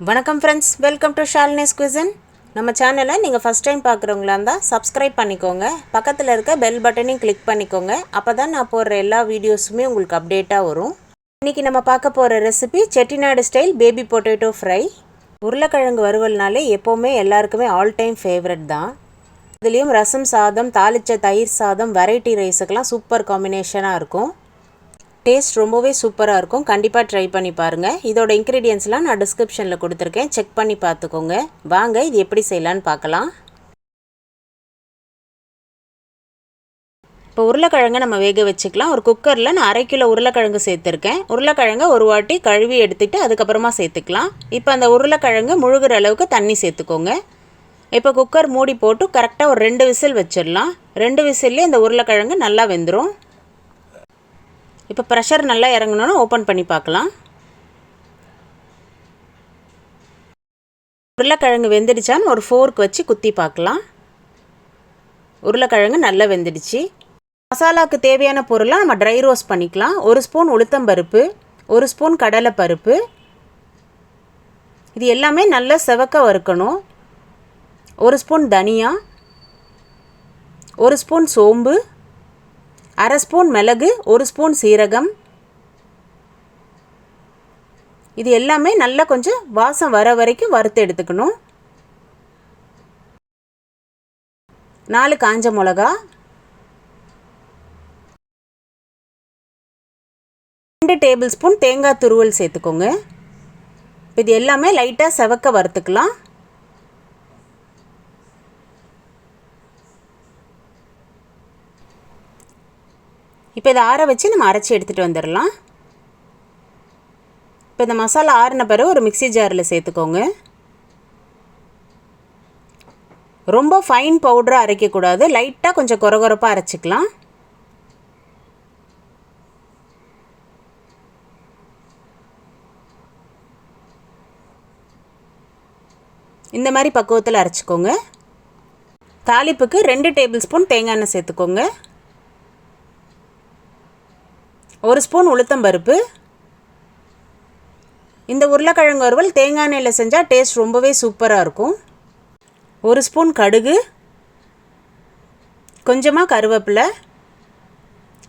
வணக்கம் friends, welcome to Shalini's cuisine. நம்ம சேனலை நீங்கள் ஃபஸ்ட் டைம் பார்க்குறவங்களா இருந்தால் சப்ஸ்கிரைப் பண்ணிக்கோங்க. பக்கத்தில் இருக்க பெல் பட்டனையும் கிளிக் பண்ணிக்கோங்க. அப்போ தான் நான் போடுற எல்லா வீடியோஸுமே உங்களுக்கு அப்டேட்டாக வரும். இன்றைக்கி நம்ம பார்க்க போகிற recipe Chettinad style baby potato fry. உருளைக்கிழங்கு வறுவல்னாலே எப்போவுமே எல்லாருக்குமே ஆல் டைம் ஃபேவரட் தான். இதுலேயும் ரசம் சாதம், தாளித்த தயிர் சாதம், வெரைட்டி ரைஸுக்கெல்லாம் சூப்பர் காம்பினேஷனாக இருக்கும். டேஸ்ட் ரொம்பவே சூப்பராக இருக்கும். கண்டிப்பாக ட்ரை பண்ணி பாருங்கள். இதோட இன்க்ரீடியன்ஸ்லாம் நான் டிஸ்கிரிப்ஷனில் கொடுத்துருக்கேன், செக் பண்ணி பார்த்துக்கோங்க. வாங்க இது எப்படி செய்யலான்னு பார்க்கலாம். இப்போ உருளைக்கிழங்கை நம்ம வேக வச்சுக்கலாம். ஒரு குக்கரில் நான் 1/2 கிலோ உருளைக்கிழங்கு சேர்த்துருக்கேன். உருளைக்கிழங்கை ஒரு வாட்டி கழுவி எடுத்துகிட்டு அதுக்கப்புறமா சேர்த்துக்கலாம். இப்போ அந்த உருளைக்கிழங்கு முழுகிற அளவுக்கு தண்ணி சேர்த்துக்கோங்க. இப்போ குக்கர் மூடி போட்டு கரெக்டாக ஒரு 2 விசில் வச்சிடலாம். 2 விசில்லே இந்த உருளைக்கிழங்கு நல்லா வெந்துடும். இப்போ ப்ரெஷர் நல்லா இறங்கணுன்னு ஓப்பன் பண்ணி பார்க்கலாம். உருளைக்கிழங்கு வெந்துடுச்சான்னு ஒரு ஃபோர்க் வச்சு குத்தி பார்க்கலாம். உருளைக்கிழங்கு நல்லா வெந்துடுச்சு. மசாலாவுக்கு தேவையான பொருளாக நம்ம ட்ரை ரோஸ்ட் பண்ணிக்கலாம். 1 ஸ்பூன் உளுத்தம்பருப்பு, 1 ஸ்பூன் கடலைப்பருப்பு, இது எல்லாமே நல்லா செவக்க வறுக்கணும். 1 ஸ்பூன் தனியா, 1 ஸ்பூன் சோம்பு, 1/2 ஸ்பூன் மிளகு, 1 ஸ்பூன் சீரகம், இது எல்லாமே நல்லா கொஞ்சம் வாசம் வர வரைக்கும் வறுத்து எடுத்துக்கணும். 4 காஞ்ச மிளகா, 2 டேபிள் ஸ்பூன் தேங்காய் துருவல் சேர்த்துக்கோங்க. இது எல்லாமே லைட்டாக செவக்க வறுத்துக்கலாம். இப்போ இதை ஆற வச்சு நம்ம அரைச்சி எடுத்துகிட்டு வந்துடலாம். இப்போ இந்த மசாலா ஆறின பிறகு ஒரு மிக்ஸி ஜாரில் சேர்த்துக்கோங்க. ரொம்ப ஃபைன் பவுடராக அரைக்கக்கூடாது, லைட்டாக கொஞ்சம் கொரகொரப்பாக அரைச்சிக்கலாம். இந்த மாதிரி பக்குவத்தில் அரைச்சிக்கோங்க. தாளிப்புக்கு 2 டேபிள் ஸ்பூன் தேங்காய் எண்ணெய் சேர்த்துக்கோங்க. 1 ஸ்பூன் உளுத்தம்பருப்பு. இந்த உருளைக்கிழங்கு வறுவல் தேங்காய் எண்ணெயில் செஞ்சால் டேஸ்ட் ரொம்பவே சூப்பராக இருக்கும். 1 ஸ்பூன் கடுகு, கொஞ்சமாக கருவேப்பிலை.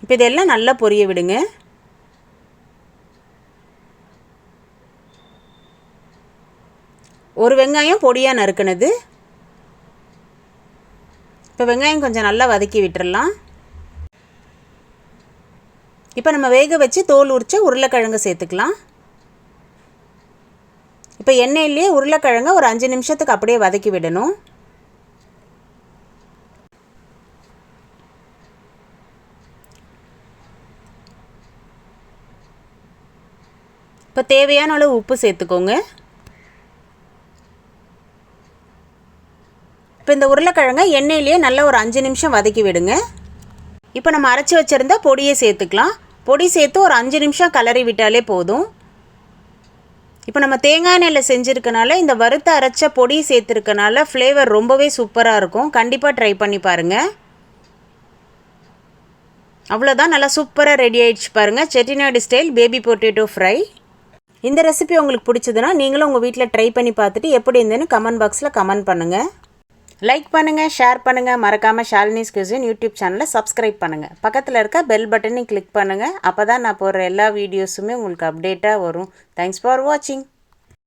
இப்போ இதெல்லாம் நல்லா பொரிய விடுங்க. ஒரு வெங்காயம் பொடியாக நறுக்குனது. இப்போ வெங்காயம் கொஞ்சம் நல்லா வதக்கி விட்டுறலாம். இப்போ நம்ம வேக வச்சு தோல் உரிச்ச உருளைக்கிழங்கு சேர்த்துக்கலாம். இப்போ எண்ணெயிலேயே உருளைக்கிழங்கை ஒரு 5 நிமிஷத்துக்கு அப்படியே வதக்கி விடணும். இப்போ தேவையான அளவு உப்பு சேர்த்துக்கோங்க. இப்போ இந்த உருளைக்கிழங்கை எண்ணெயிலேயே நல்லா ஒரு 5 நிமிஷம் வதக்கி விடுங்க. இப்போ நம்ம அரைச்சி வச்சுருந்தா பொடியை சேர்த்துக்கலாம். பொடி சேர்த்து ஒரு 5 நிமிஷம் கலரி விட்டாலே போதும். இப்போ நம்ம தேங்காய் எண்ணெயில் செஞ்சுருக்கனால இந்த வறுத்த அரைச்ச பொடி சேர்த்துருக்கனால ஃப்ளேவர் ரொம்பவே சூப்பராக இருக்கும். கண்டிப்பாக ட்ரை பண்ணி பாருங்கள். அவ்வளோதான், நல்லா சூப்பராக ரெடி ஆகிடுச்சு பாருங்கள். Chettinad style baby potato fry. இந்த ரெசிபி உங்களுக்கு பிடிச்சதுன்னா நீங்களும் உங்கள் வீட்டில் ட்ரை பண்ணி பார்த்துட்டு எப்படி இருந்ததுன்னு கமெண்ட் பாக்ஸில் கமெண்ட் பண்ணுங்கள். லைக் பண்ணுங்கள், ஷேர் பண்ணுங்கள். மறக்காமல் ஷாலினிஸ் குசின் யூடியூப் சேனலை சப்ஸ்கிரைப் பண்ணுங்கள். பக்கத்தில் இருக்க பெல் பட்டனையும் கிளிக் பண்ணுங்கள். அப்போ தான் நான் போடுற எல்லா வீடியோஸுமே உங்களுக்கு அப்டேட்டாக வரும். தேங்க்ஸ் ஃபார் வாட்சிங்.